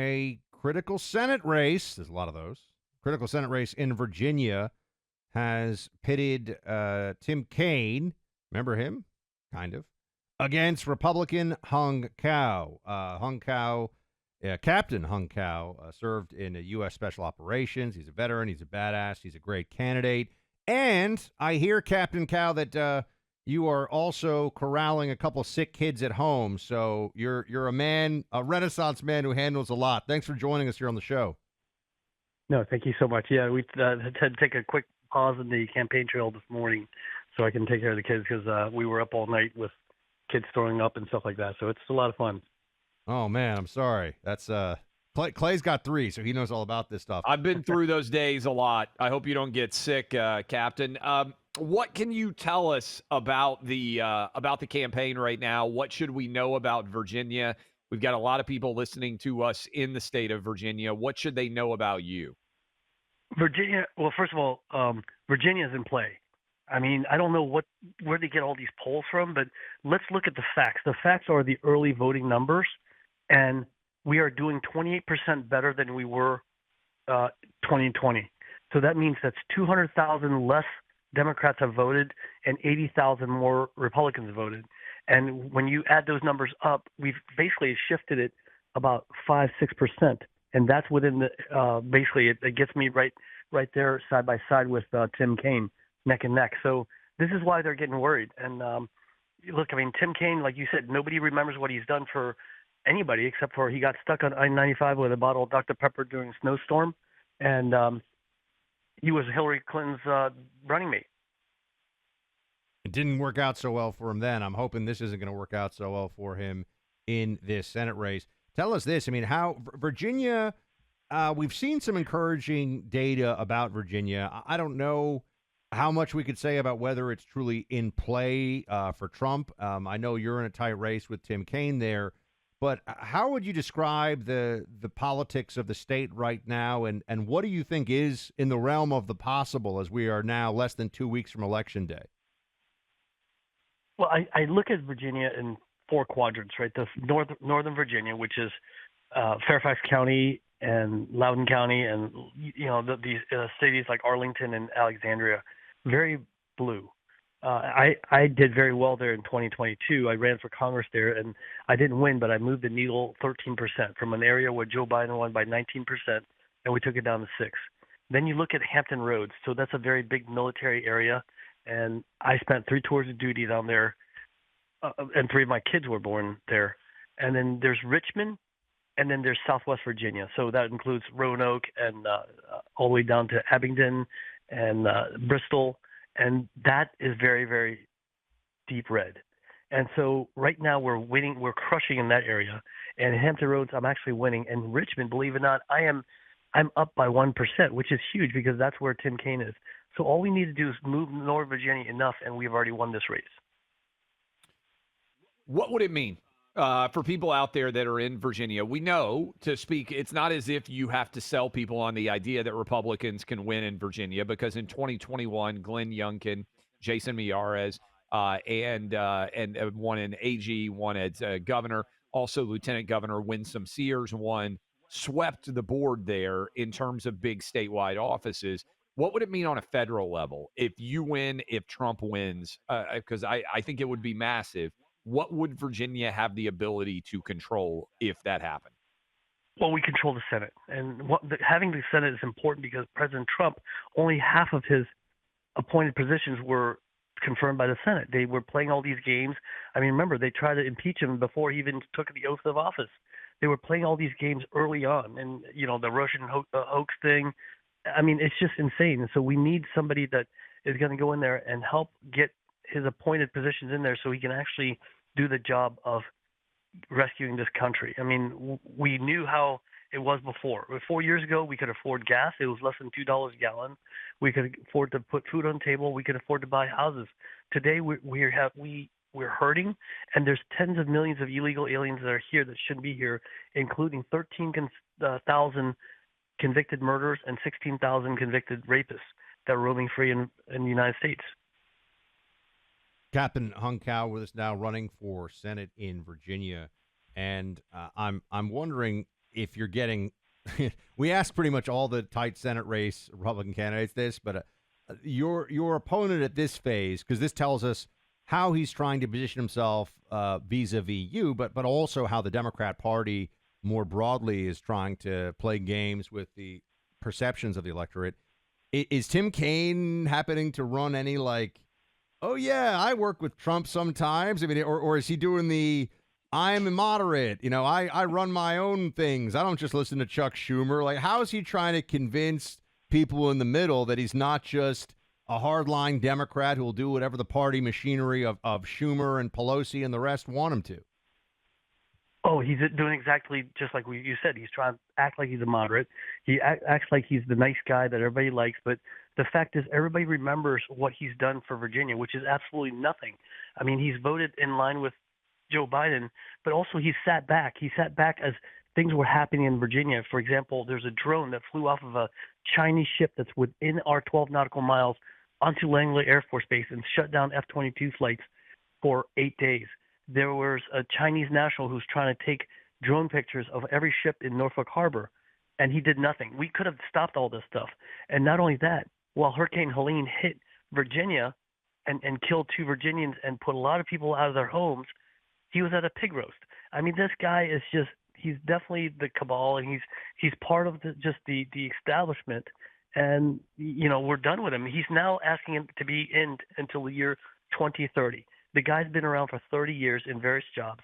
a critical Senate race. There's a lot of those. Critical Senate race in Virginia has pitted Tim Kaine, remember him? Kind of. Against Republican Hung Cao. Captain Hung Cao served in U.S. Special Operations. He's a veteran. He's a badass. He's a great candidate. And I hear, Captain Cao, that you are also corralling a couple sick kids at home. So you're a man, a Renaissance man who handles a lot. Thanks for joining us here on the show. No, thank you so much. Yeah, we had to take a quick pause in the campaign trail this morning so I can take care of the kids because we were up all night with kids throwing up and stuff like that. So it's a lot of fun. Oh, man, I'm sorry. That's Clay's got 3, so he knows all about this stuff. I've been through those days a lot. I hope you don't get sick, Captain. What can you tell us about the campaign right now? What should we know about Virginia? We've got a lot of people listening to us in the state of Virginia. What should they know about you? Virginia, well, first of all, Virginia is in play. I mean, I don't know where they get all these polls from, but let's look at the facts. The facts are the early voting numbers, and we are doing 28% better than we were 2020. So that means that's 200,000 less Democrats have voted and 80,000 more Republicans have voted. And when you add those numbers up, we've basically shifted it about 5-6%, and that's within the basically it gets me right there side by side with Tim Kaine, neck and neck. So this is why they're getting worried. And look, I mean, Tim Kaine, like you said, nobody remembers what he's done for anybody except for he got stuck on I-95 with a bottle of Dr. Pepper during a snowstorm, and he was Hillary Clinton's running mate. It didn't work out so well for him then. I'm hoping this isn't going to work out so well for him in this Senate race. Tell us this. I mean, how Virginia, we've seen some encouraging data about Virginia. I don't know how much we could say about whether it's truly in play for Trump. I know you're in a tight race with Tim Kaine there, but how would you describe the politics of the state right now, and what do you think is in the realm of the possible as we are now less than 2 weeks from Election Day? Well, I look at Virginia in 4 quadrants, right? The Northern Virginia, which is Fairfax County and Loudoun County, and these cities like Arlington and Alexandria, very blue. I did very well there in 2022. I ran for Congress there, and I didn't win, but I moved the needle 13% from an area where Joe Biden won by 19%, and we took it down to 6. Then you look at Hampton Roads, so that's a very big military area, and I spent 3 tours of duty down there, and 3 of my kids were born there. And then there's Richmond, and then there's Southwest Virginia. So that includes Roanoke and all the way down to Abingdon and Bristol. And that is very, very deep red. And so right now we're winning, we're crushing in that area. And Hampton Roads, I'm actually winning. And Richmond, believe it or not, I'm up by 1%, which is huge because that's where Tim Kaine is. So all we need to do is move North Virginia enough, and we've already won this race. What would it mean for people out there that are in Virginia? We know, to speak, it's not as if you have to sell people on the idea that Republicans can win in Virginia, because in 2021, Glenn Youngkin, Jason Miyares, and won an AG, won as governor, also Lieutenant Governor Winsome Sears won, swept the board there in terms of big statewide offices. What would it mean on a federal level if you win, if Trump wins? Because I think it would be massive. What would Virginia have the ability to control if that happened? Well, we control the Senate. And having the Senate is important because President Trump, only half of his appointed positions were confirmed by the Senate. They were playing all these games. I mean, remember, they tried to impeach him before he even took the oath of office. They were playing all these games early on. And, the Russian hoax thing, I mean, it's just insane. And so we need somebody that is going to go in there and help get his appointed positions in there so he can actually do the job of rescuing this country. I mean, we knew how it was before. 4 years ago, we could afford gas. It was less than $2 a gallon. We could afford to put food on the table. We could afford to buy houses. Today, we're hurting, and there's tens of millions of illegal aliens that are here that shouldn't be here, including 13,000 convicted murderers and 16,000 convicted rapists that are roaming free in the United States. Captain Hung Cao with us now, running for Senate in Virginia, and I'm wondering, if you're getting, we ask pretty much all the tight Senate race Republican candidates this, but your opponent at this phase, because this tells us how he's trying to position himself vis-a-vis you, but also how the Democrat Party more broadly is trying to play games with the perceptions of the electorate. Is Tim Kaine happening to run any like, oh yeah, I work with Trump sometimes? I mean, or is he doing the I'm moderate, I run my own things. I don't just listen to Chuck Schumer. Like, how is he trying to convince people in the middle that he's not just a hardline Democrat who will do whatever the party machinery of Schumer and Pelosi and the rest want him to? Oh, he's doing exactly just like you said. He's trying to act like he's a moderate. He acts like he's the nice guy that everybody likes. But the fact is, everybody remembers what he's done for Virginia, which is absolutely nothing. I mean, he's voted in line with Joe Biden, but also he sat back. He sat back as things were happening in Virginia. For example, there's a drone that flew off of a Chinese ship that's within our 12 nautical miles onto Langley Air Force Base and shut down F-22 flights for 8 days. There was a Chinese national who's trying to take drone pictures of every ship in Norfolk Harbor, and he did nothing. We could have stopped all this stuff. And not only that, while Hurricane Helene hit Virginia and killed 2 Virginians and put a lot of people out of their homes, he was at a pig roast. I mean, this guy is he's definitely the cabal, and he's part of the establishment. And, we're done with him. He's now asking him to be in until the year 2030. The guy's been around for 30 years in various jobs.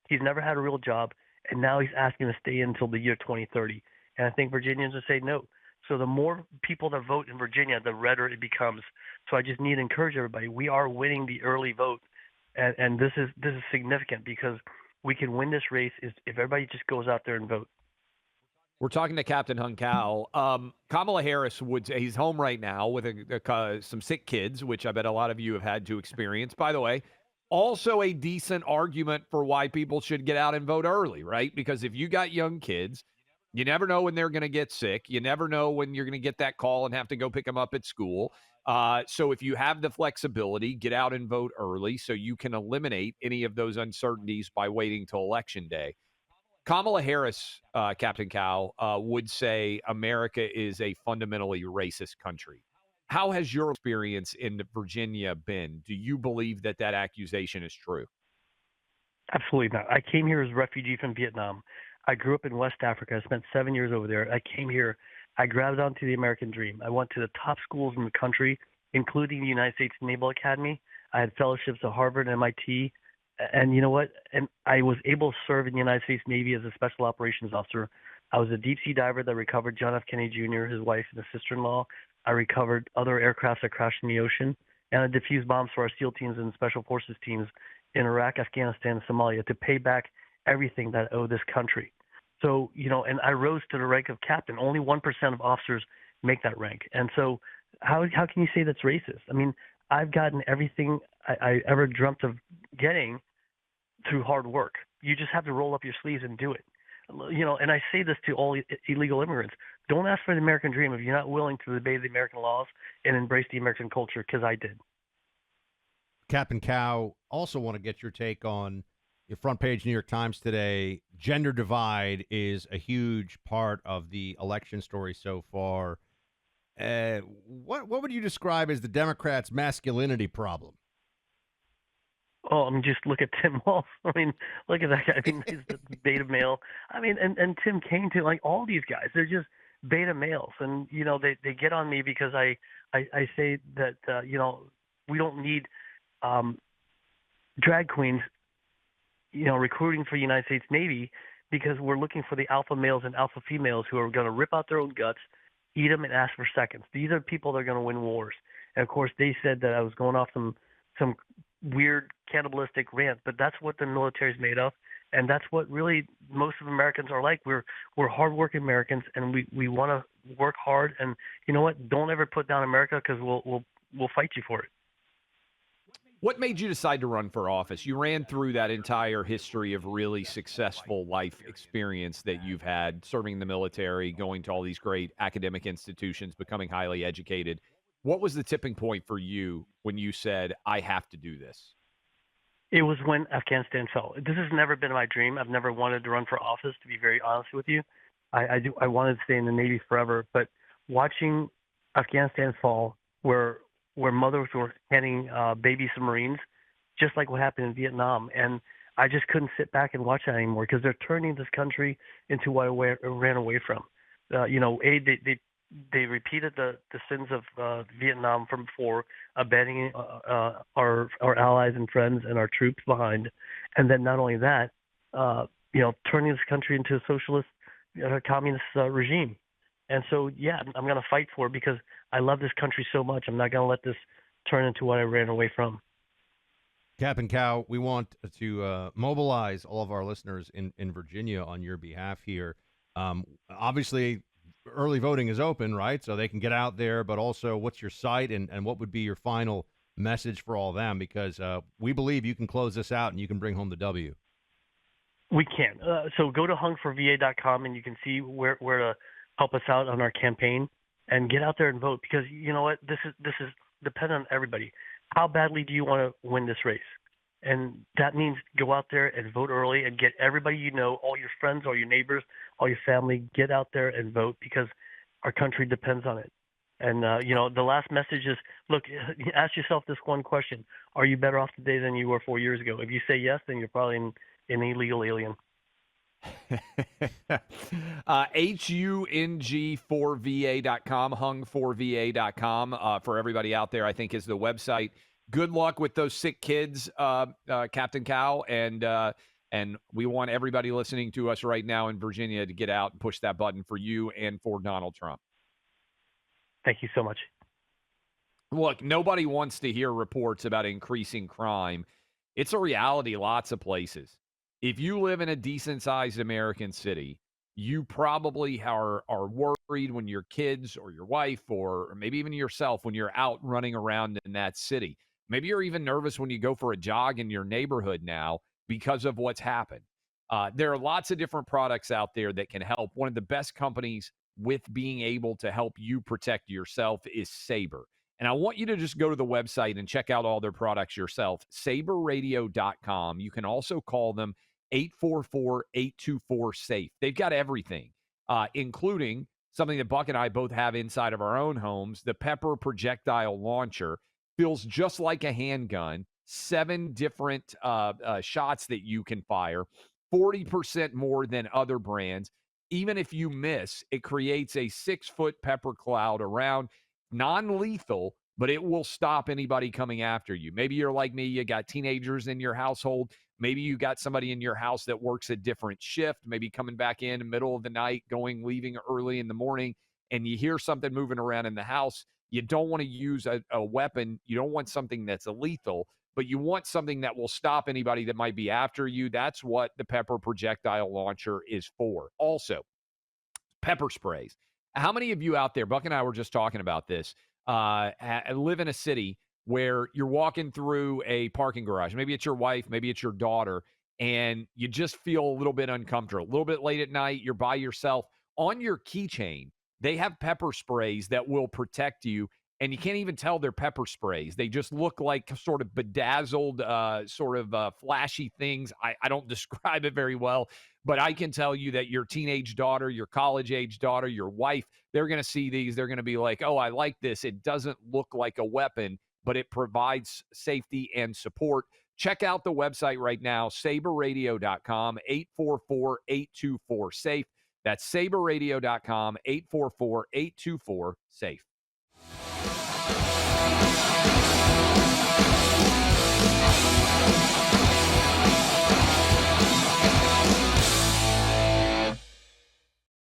He's never had a real job, and now he's asking to stay in until the year 2030. And I think Virginians will say no. So the more people that vote in Virginia, the redder it becomes. So I just need to encourage everybody. We are winning the early vote, and this is significant because we can win this race if everybody just goes out there and vote. We're talking to Captain Hung Cao. Kamala Harris would say he's home right now with some sick kids, which I bet a lot of you have had to experience. By the way, also a decent argument for why people should get out and vote early, right? Because if you got young kids, you never know when they're going to get sick. You never know when you're going to get that call and have to go pick them up at school. So if you have the flexibility, get out and vote early so you can eliminate any of those uncertainties by waiting till Election Day. Kamala Harris, Captain Cao, would say America is a fundamentally racist country. How has your experience in Virginia been? Do you believe that accusation is true? Absolutely not. I came here as a refugee from Vietnam. I grew up in West Africa. I spent 7 years over there. I came here. I grabbed onto the American dream. I went to the top schools in the country, including the United States Naval Academy. I had fellowships at Harvard and MIT. And you know what? And I was able to serve in the United States Navy as a special operations officer. I was a deep sea diver that recovered John F. Kennedy Jr., his wife, and his sister-in-law. I recovered other aircraft that crashed in the ocean. And I defused bombs for our SEAL teams and special forces teams in Iraq, Afghanistan, and Somalia to pay back everything that I owe this country. So, and I rose to the rank of captain. Only 1% of officers make that rank. And so how can you say that's racist? I mean, I've gotten everything I ever dreamt of getting through hard work. You just have to roll up your sleeves and do it. And I say this to all illegal immigrants. Don't ask for the American dream if you're not willing to obey the American laws and embrace the American culture, because I did. Captain Cao, also want to get your take on your front page New York Times today. Gender divide is a huge part of the election story so far. What would you describe as the Democrats' masculinity problem? Oh, I mean, just look at Tim Walz. I mean, look at that guy. I mean, he's the beta male. I mean, and Tim Kaine too. Like all these guys, they're just beta males, and they get on me because I say that we don't need drag queens, recruiting for the United States Navy, because we're looking for the alpha males and alpha females who are going to rip out their own guts, eat them, and ask for seconds. These are people that are going to win wars. And of course, they said that I was going off some weird cannibalistic rant, but that's what the military is made of, and that's what really most of Americans are like. We're hardworking Americans, and we want to work hard. And you know what? Don't ever put down America, because we'll fight you for it. What made you decide to run for office? You ran through that entire history of really successful life experience that you've had, serving in the military, going to all these great academic institutions, becoming highly educated. What was the tipping point for you when you said, I have to do this? It was when Afghanistan fell. This has never been my dream. I've never wanted to run for office, to be very honest with you. I wanted to stay in the Navy forever, but watching Afghanistan fall, where mothers were handing baby submarines, just like what happened in Vietnam, and I just couldn't sit back and watch that anymore because they're turning this country into what I ran away from. They repeated the sins of Vietnam from before, abandoning our allies and friends and our troops behind, and then not only that, turning this country into a socialist, communist regime. And so, yeah, I'm going to fight for it because I love this country so much. I'm not going to let this turn into what I ran away from. Captain Cao, we want to mobilize all of our listeners in Virginia on your behalf here. Obviously, early voting is open, right? So they can get out there, but also what's your site and what would be your final message for all of them? Because we believe you can close this out and you can bring home the W. We can. So go to hungforva.com and you can see where to help us out on our campaign and get out there and vote because you know what? This is dependent on everybody. How badly do you want to win this race? And that means go out there and vote early and get everybody you know, all your friends, all your neighbors, all your family, get out there and vote because our country depends on it. And, the last message is, look, ask yourself this one question. Are you better off today than you were 4 years ago? If you say yes, then you're probably an illegal alien. HUNG4VA.com, hung4va.com for everybody out there, I think is the website. Good luck with those sick kids, Captain Cao, and we want everybody listening to us right now in Virginia to get out and push that button for you and for Donald Trump. Thank you so much. Look, nobody wants to hear reports about increasing crime. It's a reality lots of places. If you live in a decent-sized American city, you probably are worried when your kids or your wife or maybe even yourself when you're out running around in that city. Maybe you're even nervous when you go for a jog in your neighborhood now because of what's happened. There are lots of different products out there that can help. One of the best companies with being able to help you protect yourself is Sabre. And I want you to just go to the website and check out all their products yourself, saberradio.com. You can also call them 844-824-SAFE. They've got everything, including something that Buck and I both have inside of our own homes, the Pepper Projectile Launcher. Feels just like a handgun, 7 different shots that you can fire, 40% more than other brands. Even if you miss, it creates a 6-foot pepper cloud around, non-lethal, but it will stop anybody coming after you. Maybe you're like me, you got teenagers in your household. Maybe you got somebody in your house that works a different shift, maybe coming back in the middle of the night, leaving early in the morning, and you hear something moving around in the house. You don't want to use a weapon. You don't want something that's lethal, but you want something that will stop anybody that might be after you. That's what the Pepper Projectile Launcher is for. Also, pepper sprays. How many of you out there, Buck and I were just talking about this, live in a city where you're walking through a parking garage. Maybe it's your wife, maybe it's your daughter, and you just feel a little bit uncomfortable. A little bit late at night, you're by yourself. On your keychain, they have pepper sprays that will protect you, and you can't even tell they're pepper sprays. They just look like sort of bedazzled, flashy things. I don't describe it very well, but I can tell you that your teenage daughter, your college-age daughter, your wife, they're going to see these. They're going to be like, oh, I like this. It doesn't look like a weapon, but it provides safety and support. Check out the website right now, saberradio.com, 844-824-SAFE. That's saberradio.com, 844-824-SAFE.